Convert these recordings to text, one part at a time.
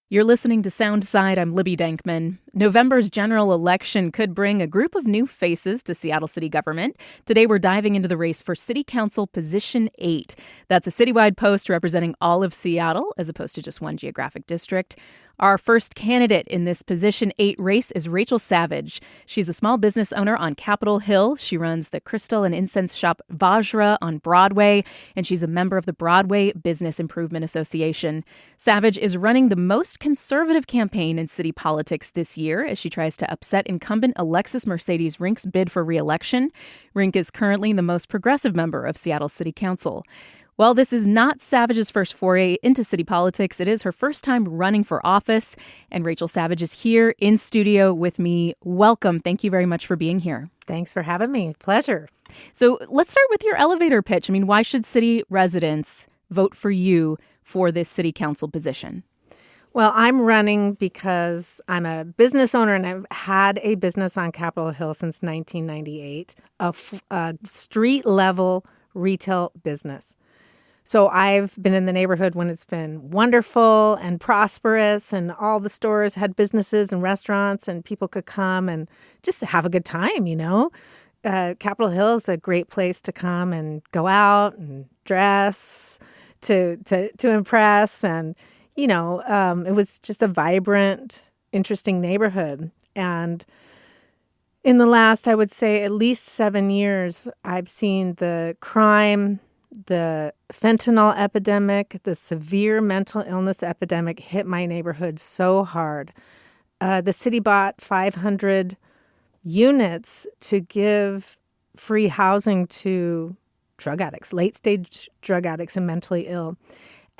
You're listening to Soundside. I'm Libby Dankman. November's general election could bring a group of new faces to Seattle city government. Today, we're diving into the race for City Council Position 8. That's a citywide post representing all of Seattle, as opposed to just one geographic district. Our first candidate in this Position 8 race is Rachael Savage. She's a small business owner on Capitol Hill. She runs the crystal and incense shop Vajra on Broadway, and she's a member of the Broadway Business Improvement Association. Savage is running the most conservative campaign in city politics this year as she tries to upset incumbent Alexis Mercedes Rinck's bid for reelection. Rinck is currently the most progressive member of Seattle City Council. Well, this is not Savage's first foray into city politics. It is her first time running for office, and Rachael Savage is here in studio with me. Welcome. Thank you very much for being here. Thanks for having me. Pleasure. So let's start with your elevator pitch. I mean, why should city residents vote for you for this city council position? Well, I'm running because I'm a business owner and I've had a business on Capitol Hill since 1998, a street-level retail business. So I've been in the neighborhood when it's been wonderful and prosperous and all the stores had businesses and restaurants and people could come and just have a good time, you know. Capitol Hill is a great place to come and go out and dress to impress. And, you know, it was just a vibrant, interesting neighborhood. And in the last, I would say, at least 7 years, I've seen the crime, the fentanyl epidemic, the severe mental illness epidemic hit my neighborhood so hard. The city bought 500 units to give free housing to drug addicts, late-stage drug addicts and mentally ill.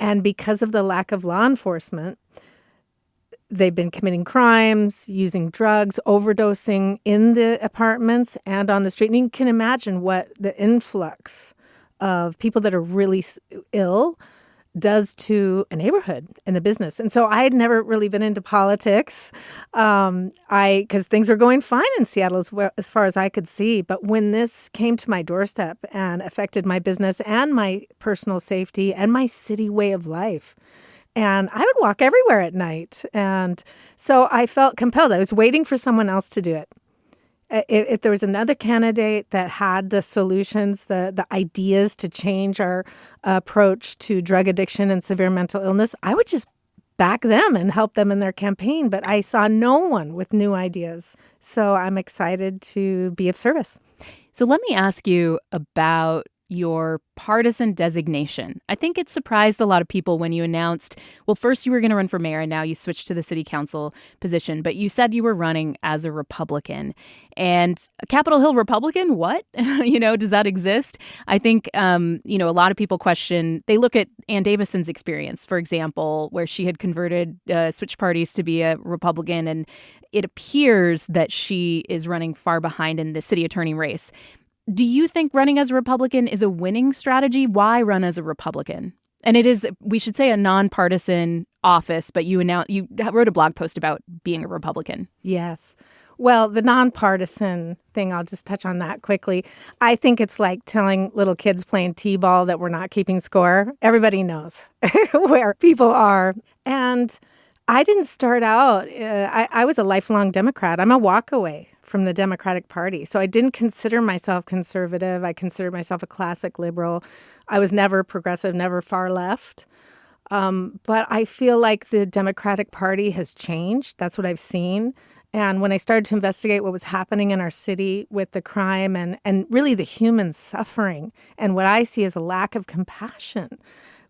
And because of the lack of law enforcement, they've been committing crimes, using drugs, overdosing in the apartments and on the street. And you can imagine what the influx of people that are really ill does to a neighborhood and the business. And so I had never really been into politics because things were going fine in Seattle as far as I could see. But when this came to my doorstep and affected my business and my personal safety and my city way of life, and I would walk everywhere at night. And so I felt compelled. I was waiting for someone else to do it. If there was another candidate that had the solutions, the ideas to change our approach to drug addiction and severe mental illness, I would just back them and help them in their campaign. But I saw no one with new ideas. So I'm excited to be of service. So let me ask you about your partisan designation. I think it surprised a lot of people when you announced, well, first you were going to run for mayor and now you switched to the city council position, but you said you were running as a Republican. And a Capitol Hill Republican, what? Does that exist? I think, a lot of people question, they look at Ann Davison's experience, for example, where she had converted switch parties to be a Republican, and it appears that she is running far behind in the city attorney race. Do you think running as a Republican is a winning strategy? Why run as a Republican? And it is, we should say, a nonpartisan office, but you wrote a blog post about being a Republican. Yes. Well, the nonpartisan thing, I'll just touch on that quickly. I think it's like telling little kids playing t-ball that we're not keeping score. Everybody knows where people are. And I didn't start out, I was a lifelong Democrat. I'm a walkaway from the Democratic Party. So I didn't consider myself conservative. I considered myself a classic liberal. I was never progressive, never far left. But I feel like the Democratic Party has changed. That's what I've seen. And when I started to investigate what was happening in our city with the crime and really the human suffering, and what I see as a lack of compassion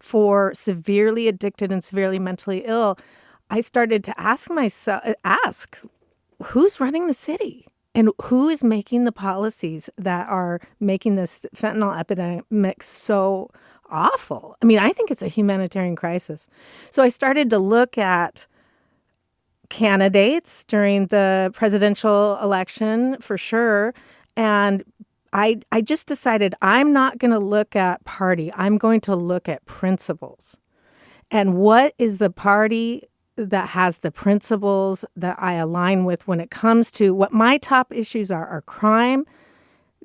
for severely addicted and severely mentally ill, I started to ask who's running the city and who is making the policies that are making this fentanyl epidemic so awful? I mean, I think it's a humanitarian crisis. So I started to look at candidates during the presidential election for sure. And I just decided I'm not going to look at party. I'm going to look at principles. And what is the party that has the principles that I align with when it comes to what my top issues are crime,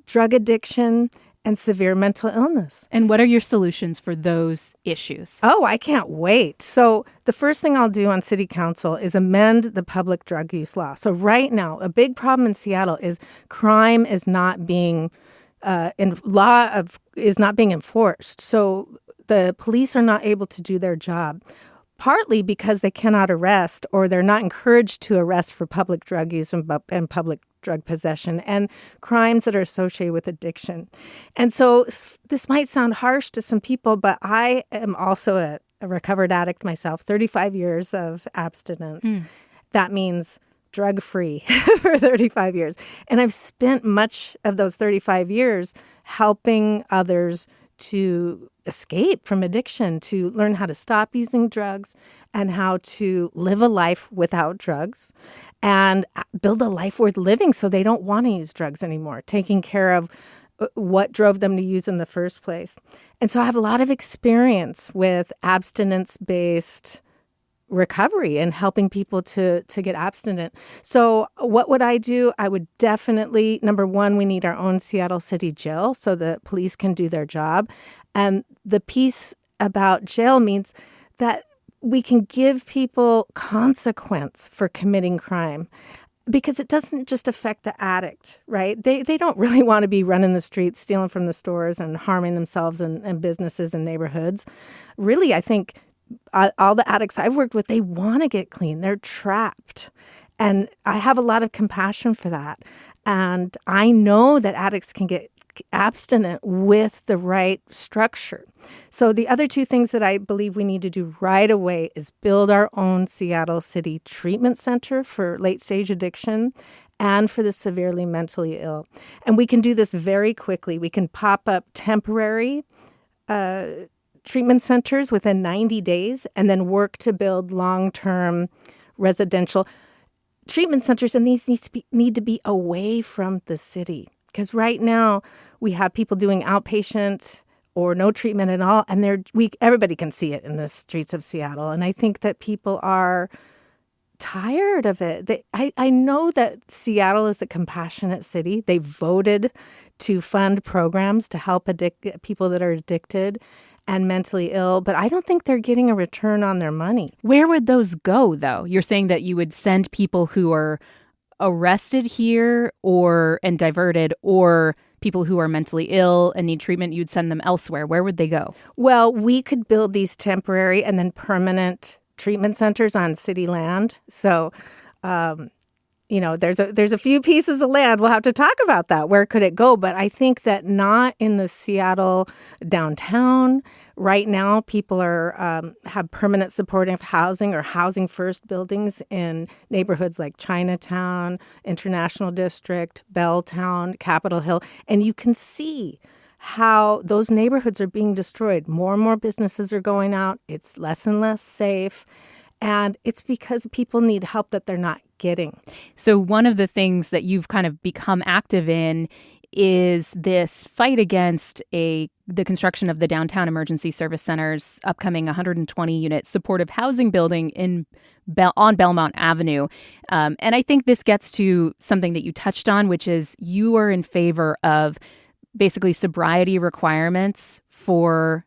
drug addiction, and severe mental illness. And what are your solutions for those issues? Oh, I can't wait. So the first thing I'll do on city council is amend the public drug use law. So right now, a big problem in Seattle is crime is not being is not being enforced. So the police are not able to do their job, partly because they cannot arrest or they're not encouraged to arrest for public drug use and public drug possession and crimes that are associated with addiction. And so this might sound harsh to some people, but I am also a recovered addict myself, 35 years of abstinence. That means drug-free for 35 years. And I've spent much of those 35 years helping others to escape from addiction, to learn how to stop using drugs and how to live a life without drugs and build a life worth living so they don't want to use drugs anymore, taking care of what drove them to use in the first place. And so I have a lot of experience with abstinence-based recovery and helping people to get abstinent. So what would I do? I would definitely, number one, we need our own Seattle City Jail so the police can do their job. And the piece about jail means that we can give people consequence for committing crime because it doesn't just affect the addict, right? They don't really want to be running the streets, stealing from the stores and harming themselves and businesses and neighborhoods. Really, I think all the addicts I've worked with, they want to get clean. They're trapped. And I have a lot of compassion for that. And I know that addicts can get abstinent with the right structure. So the other two things that I believe we need to do right away is build our own Seattle City Treatment Center for late-stage addiction and for the severely mentally ill. And we can do this very quickly. We can pop up temporary treatment centers within 90 days and then work to build long-term residential treatment centers. And these need to be away from the city. Because right now we have people doing outpatient or no treatment at all. And everybody can see it in the streets of Seattle. And I think that people are tired of it. I know that Seattle is a compassionate city. They voted to fund programs to help people that are addicted and mentally ill, but I don't think they're getting a return on their money. Where would those go, though? You're saying that you would send people who are arrested here and diverted, or people who are mentally ill and need treatment, you'd send them elsewhere. Where would they go? Well, we could build these temporary and then permanent treatment centers on city land. So, there's a few pieces of land. We'll have to talk about that. Where could it go? But I think that not in the Seattle downtown. Right now, people have permanent supportive housing or housing first buildings in neighborhoods like Chinatown, International District, Belltown, Capitol Hill. And you can see how those neighborhoods are being destroyed. More and more businesses are going out. It's less and less safe. And it's because people need help that they're not getting. So one of the things that you've kind of become active in is this fight against the construction of the Downtown Emergency Service Center's upcoming 120-unit supportive housing building on Belmont Avenue. And I think this gets to something that you touched on, which is you are in favor of basically sobriety requirements for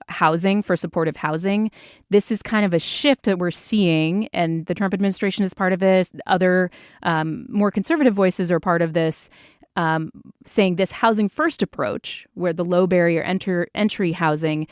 housing, for supportive housing. This is kind of a shift that we're seeing, and the Trump administration is part of this. Other more conservative voices are part of this, saying this housing first approach, where the low barrier entry housing,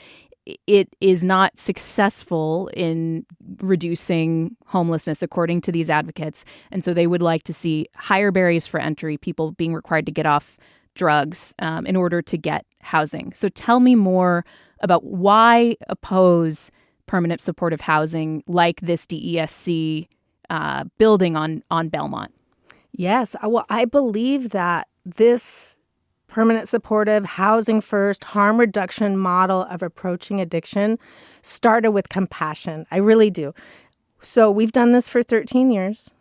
it is not successful in reducing homelessness, according to these advocates. And so they would like to see higher barriers for entry, people being required to get off drugs in order to get housing. So tell me more about why oppose permanent supportive housing like this DESC building on Belmont. Yes, well, I believe that this permanent supportive housing first harm reduction model of approaching addiction started with compassion. I really do. So we've done this for 13 years,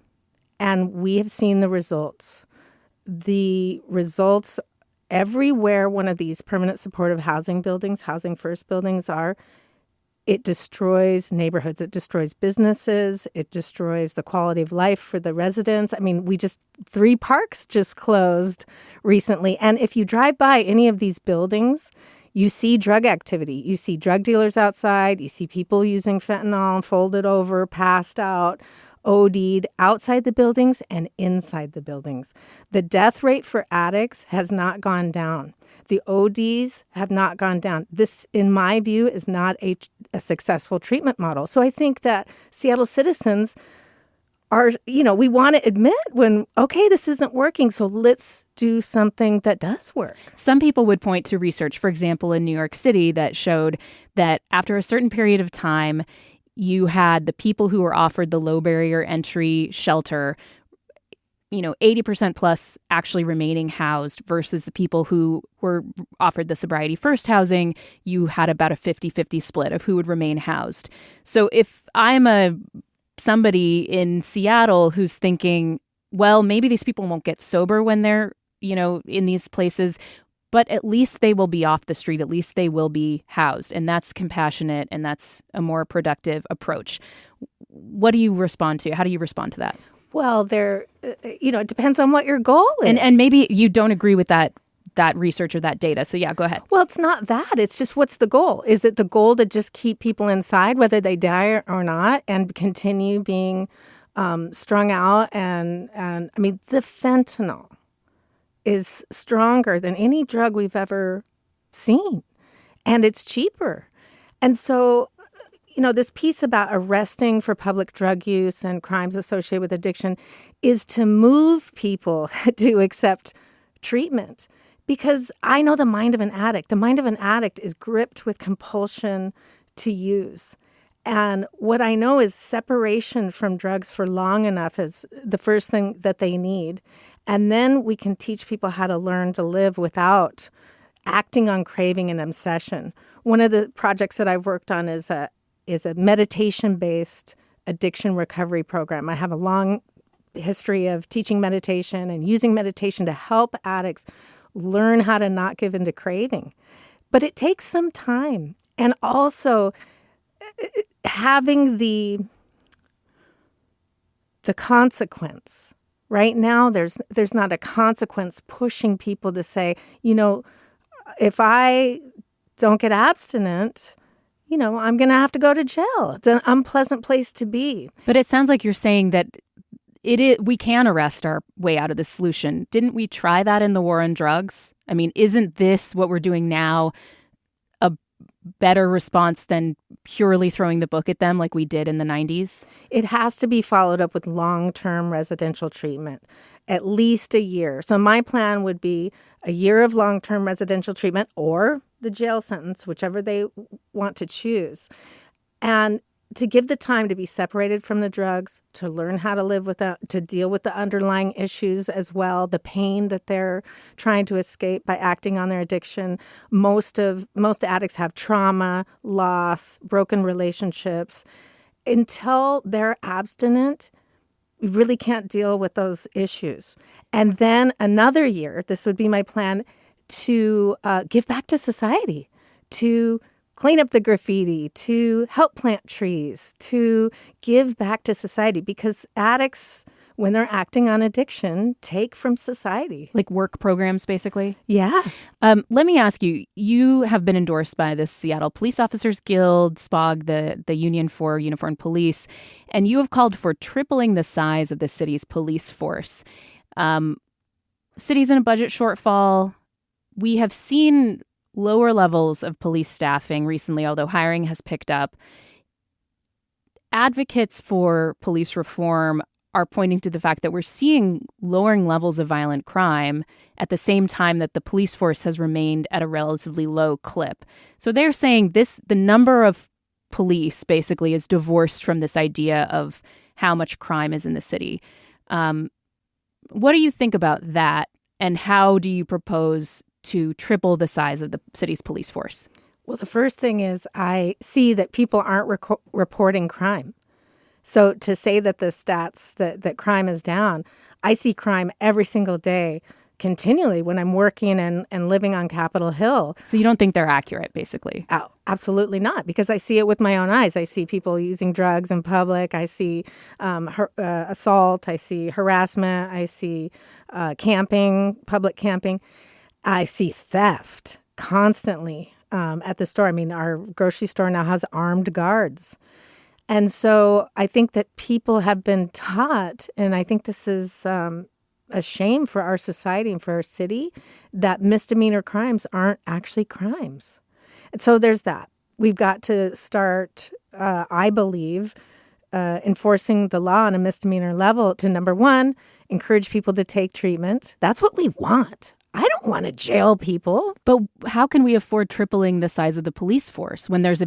and we have seen the results. The results everywhere one of these permanent supportive housing buildings, housing first buildings are, it destroys neighborhoods. It destroys businesses. It destroys the quality of life for the residents. I mean, 3 parks just closed recently. And if you drive by any of these buildings, you see drug activity. You see drug dealers outside. You see people using fentanyl, folded over, passed out, OD'd outside the buildings and inside the buildings. The death rate for addicts has not gone down. The ODs have not gone down. This, in my view, is not a successful treatment model. So I think that Seattle citizens are, we want to admit when, okay, this isn't working, so let's do something that does work. Some people would point to research, for example, in New York City that showed that after a certain period of time, you had the people who were offered the low barrier entry shelter, 80% plus actually remaining housed versus the people who were offered the sobriety first housing. You had about a 50-50 split of who would remain housed. So if I'm somebody in Seattle who's thinking, well, maybe these people won't get sober when they're, in these places, but at least they will be off the street. At least they will be housed. And that's compassionate and that's a more productive approach. What do you respond to? How do you respond to that? Well, it depends on what your goal is. And maybe you don't agree with that research or that data. So yeah, go ahead. Well, it's not that. It's just what's the goal? Is it the goal to just keep people inside, whether they die or not, and continue being strung out? And I mean, the fentanyl is stronger than any drug we've ever seen, and it's cheaper. And so, this piece about arresting for public drug use and crimes associated with addiction is to move people to accept treatment. Because I know the mind of an addict. The mind of an addict is gripped with compulsion to use. And what I know is separation from drugs for long enough is the first thing that they need. And then we can teach people how to learn to live without acting on craving and obsession. One of the projects that I've worked on is a meditation-based addiction recovery program. I have a long history of teaching meditation and using meditation to help addicts learn how to not give into craving. But it takes some time. And also having the consequence. Right now, there's not a consequence pushing people to say, if I don't get abstinent, I'm going to have to go to jail. It's an unpleasant place to be. But it sounds like you're saying that we can arrest our way out of the solution. Didn't we try that in the war on drugs? I mean, isn't this what we're doing now a better response than purely throwing the book at them like we did in the 90s? It has to be followed up with long-term residential treatment, at least a year. So my plan would be a year of long-term residential treatment or the jail sentence, whichever they want to choose. And to give the time to be separated from the drugs, to learn how to live with that, to deal with the underlying issues as well, the pain that they're trying to escape by acting on their addiction. Most addicts have trauma, loss, broken relationships. Until they're abstinent, we really can't deal with those issues. And then another year, this would be my plan, to give back to society, to clean up the graffiti, to help plant trees, to give back to society. Because addicts, when they're acting on addiction, take from society. Like work programs, basically? Yeah. Let me ask you, you have been endorsed by the Seattle Police Officers Guild, SPOG, the Union for Uniformed Police, and you have called for tripling the size of the city's police force. City's in a budget shortfall. We have seen lower levels of police staffing recently, although hiring has picked up. Advocates for police reform are pointing to the fact that we're seeing lowering levels of violent crime at the same time that the police force has remained at a relatively low clip. So they're saying the number of police basically is divorced from this idea of how much crime is in the city. What do you think about that? And how do you propose to triple the size of the city's police force? Well, the first thing is I see that people aren't reporting crime. So to say that the stats, that crime is down, I see crime every single day continually when I'm working and living on Capitol Hill. So you don't think they're accurate, basically? Oh, Absolutely not, because I see it with my own eyes. I see people using drugs in public. I see assault. I see harassment. I see camping, public camping. I see theft constantly at the store. I mean, our grocery store now has armed guards. And so I think that people have been taught, and I think this is a shame for our society and for our city, that misdemeanor crimes aren't actually crimes. And so there's that. We've got to start, I believe, enforcing the law on a misdemeanor level to, number one, encourage people to take treatment. That's what we want. I don't want to jail people. But how can we afford tripling the size of the police force when there's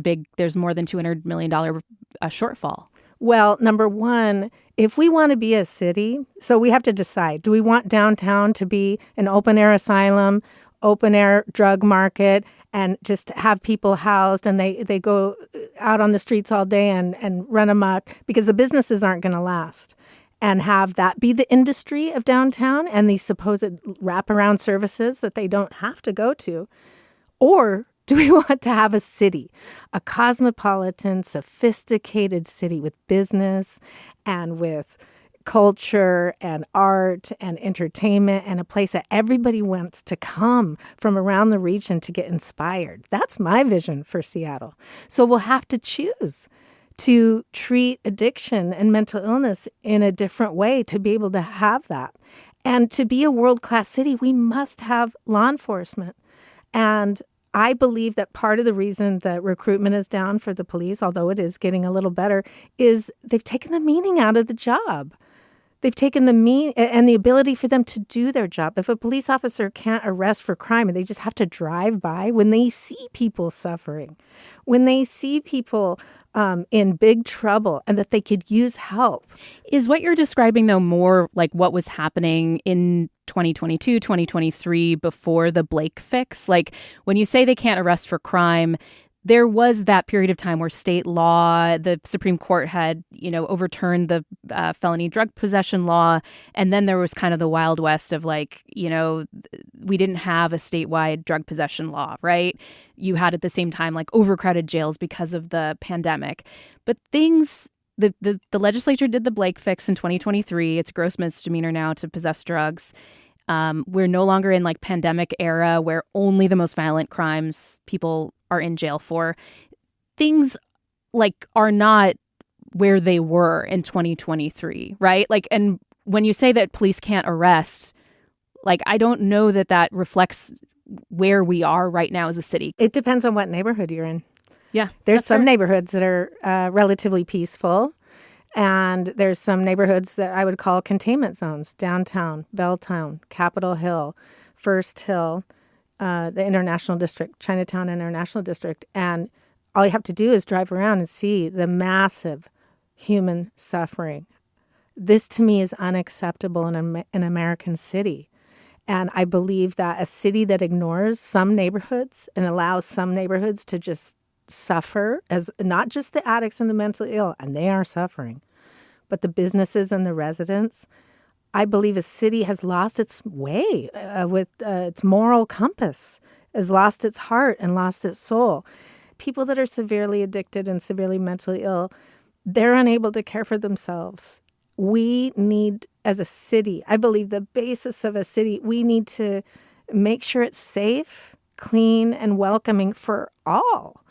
more than $200 million shortfall? Well, number one, if we want to be a city, so we have to decide, do we want downtown to be an open-air asylum, open-air drug market, and just have people housed and they go out on the streets all day and run amok because the businesses aren't going to last, and have that be the industry of downtown and these supposed wraparound services that they don't have to go to? Or do we want to have a city, a cosmopolitan, sophisticated city with business and with culture and art and entertainment, and a place that everybody wants to come from around the region to get inspired? That's my vision for Seattle. So we'll have to choose to treat addiction and mental illness in a different way to be able to have that. And to be a world-class city, we must have law enforcement. And I believe that part of the reason that recruitment is down for the police, although it is getting a little better, is they've taken the meaning out of the job. They've taken the ability for them to do their job. If a police officer can't arrest for crime and they just have to drive by, when they see people suffering, when they see people in big trouble and that they could use help. Is what you're describing, though, more like what was happening in 2022, 2023 before the Blake fix? Like, when you say they can't arrest for crime, there was that period of time where state law, the Supreme Court had, overturned the felony drug possession law. And then there was kind of the Wild West of we didn't have a statewide drug possession law, right? You had at the same time overcrowded jails because of the pandemic. But the legislature did the Blake fix in 2023. It's gross misdemeanor now to possess drugs. We're no longer in pandemic era where only the most violent crimes people are in jail for. Things are not where they were in 2023, right? And when you say that police can't arrest, I don't know that reflects where we are right now as a city. It depends on what neighborhood you're in. Yeah. There's some neighborhoods that are relatively peaceful. And there's some neighborhoods that I would call containment zones: downtown, Belltown, Capitol Hill, First Hill, the International District, Chinatown International District. And all you have to do is drive around and see the massive human suffering. This, to me, is unacceptable in an American city. And I believe that a city that ignores some neighborhoods and allows some neighborhoods to just suffer, as not just the addicts and the mentally ill, and they are suffering, but the businesses and the residents, I believe a city has lost its way with its moral compass, has lost its heart and lost its soul. People that are severely addicted and severely mentally ill, they're unable to care for themselves. We need, as a city, I believe the basis of a city, we need to make sure it's safe, clean, and welcoming for all.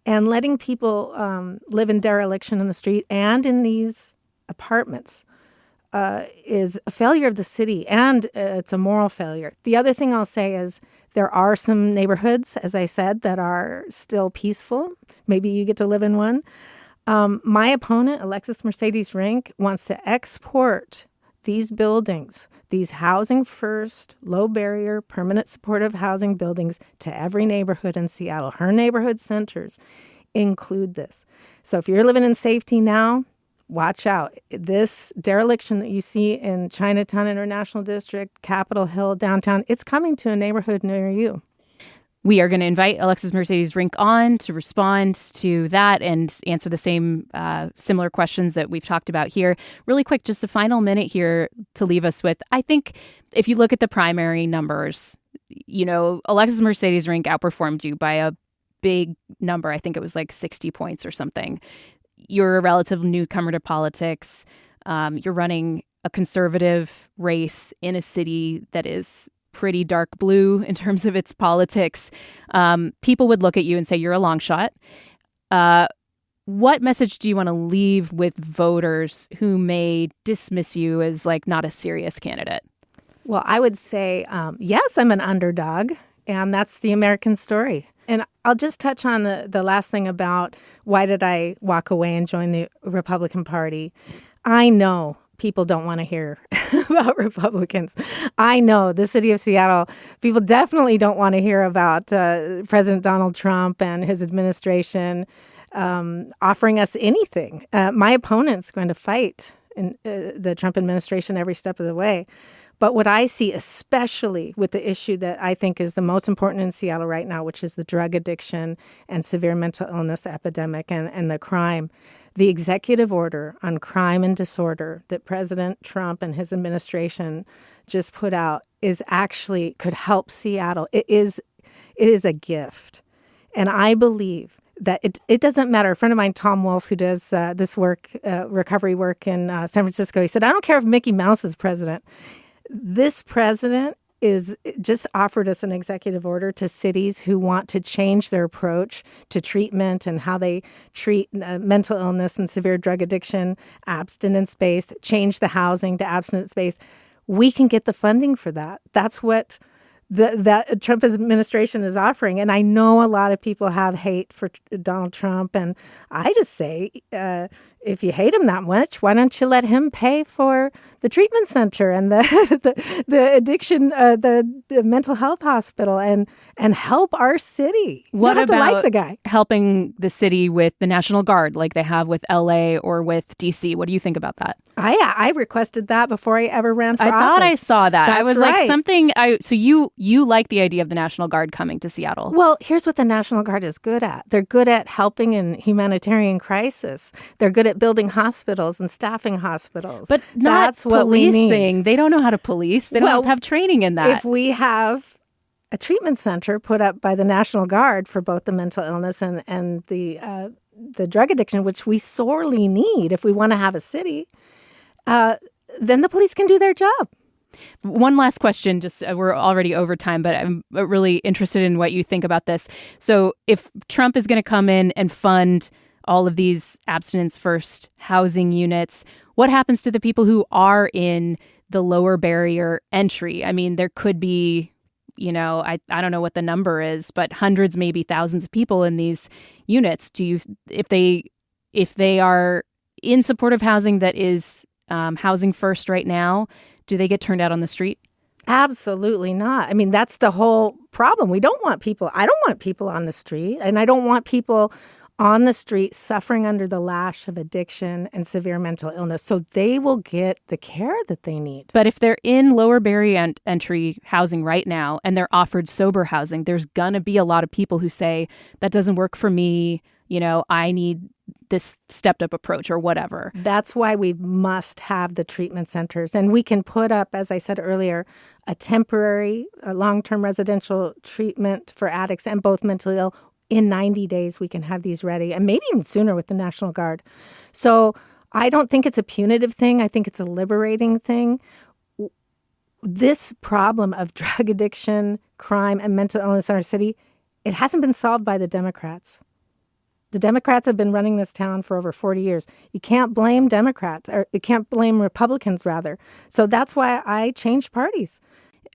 And letting people live in dereliction in the street and in these apartments is a failure of the city, and it's a moral failure. The other thing I'll say is there are some neighborhoods, as I said, that are still peaceful. Maybe you get to live in one. My opponent, Alexis Mercedes Rinck, wants to export these buildings, these housing first, low barrier, permanent supportive housing buildings, to every neighborhood in Seattle. Her neighborhood centers include this. So if you're living in safety now, watch out. This dereliction that you see in Chinatown International District, Capitol Hill, downtown, it's coming to a neighborhood near you. We are going to invite Alexis Mercedes Rinck on to respond to that and answer the same similar questions that we've talked about here. Really quick, just a final minute here to leave us with. I think if you look at the primary numbers, Alexis Mercedes Rinck outperformed you by a big number. I think it was like 60 points or something. You're a relative newcomer to politics. You're running a conservative race in a city that is pretty dark blue in terms of its politics. People would look at you and say you're a long shot. What message do you want to leave with voters who may dismiss you as like not a serious candidate? Well, I would say, yes, I'm an underdog, and that's the American story. And I'll just touch on the last thing about why did I walk away and join the Republican Party. I know people don't want to hear about Republicans. I know the city of Seattle, people definitely don't want to hear about President Donald Trump and his administration offering us anything. My opponent's going to fight in the Trump administration every step of the way. But what I see, especially with the issue that I think is the most important in Seattle right now, which is the drug addiction and severe mental illness epidemic and the crime, the executive order on crime and disorder that President Trump and his administration just put out is actually could help Seattle. It is a gift. And I believe that it doesn't matter. A friend of mine, Tom Wolfe, who does this work, recovery work in San Francisco, he said, I don't care if Mickey Mouse is president. This president is just offered us an executive order to cities who want to change their approach to treatment and how they treat mental illness and severe drug addiction, abstinence-based, change the housing to abstinence-based. We can get the funding for that. That's what the Trump administration is offering. And I know a lot of people have hate for Donald Trump. And I just say, if you hate him that much, why don't you let him pay for the treatment center and the addiction, the mental health hospital and help our city? You What don't have about to like the guy. helping the city with the National Guard like they have with LA or with DC? What do you think about that? I requested that before I ever ran for I office. thought I saw that. I That's was right. like something. So you like the idea of the National Guard coming to Seattle? Well, here's what the National Guard is good at. They're good at helping in humanitarian crisis. They're good at building hospitals and staffing hospitals. But not That's what we need. policing. They don't know how to police. They don't have training in that. If we have a treatment center put up by the National Guard for both the mental illness and the drug addiction, which we sorely need if we want to have a city, then the police can do their job. One last question, just we're already over time, but I'm really interested in what you think about this. So if Trump is going to come in and fund all of these abstinence first housing units, what happens to the people who are in the lower barrier entry? I mean, there could be, I don't know what the number is, but hundreds, maybe thousands of people in these units. If they are in supportive housing that is housing first right now, do they get turned out on the street? Absolutely not. I mean, that's the whole problem. I don't want people on the street, and I don't want people on the street suffering under the lash of addiction and severe mental illness. So they will get the care that they need. But if they're in lower barrier entry housing right now and they're offered sober housing, there's going to be a lot of people who say, that doesn't work for me. I need this stepped up approach or whatever. That's why we must have the treatment centers. And we can put up, as I said earlier, a temporary, long-term residential treatment for addicts and both mentally ill. In 90 days, we can have these ready, and maybe even sooner with the National Guard. So I don't think it's a punitive thing. I think it's a liberating thing. This problem of drug addiction, crime, and mental illness in our city, it hasn't been solved by the Democrats. The Democrats have been running this town for over 40 years. You can't blame Democrats, or you can't blame Republicans, rather. So that's why I changed parties.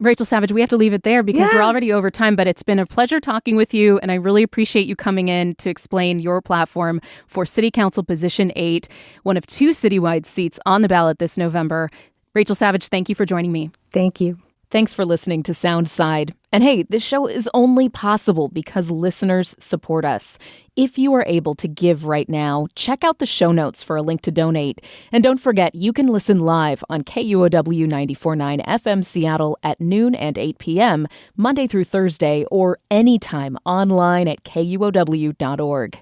Rachael Savage, we have to leave it there because we're already over time, but it's been a pleasure talking with you, and I really appreciate you coming in to explain your platform for City Council Position 8, one of 2 citywide seats on the ballot this November. Rachael Savage, thank you for joining me. Thank you. Thanks for listening to Soundside. And hey, this show is only possible because listeners support us. If you are able to give right now, check out the show notes for a link to donate. And don't forget, you can listen live on KUOW 94.9 FM Seattle at noon and 8 p.m., Monday through Thursday, or anytime online at KUOW.org.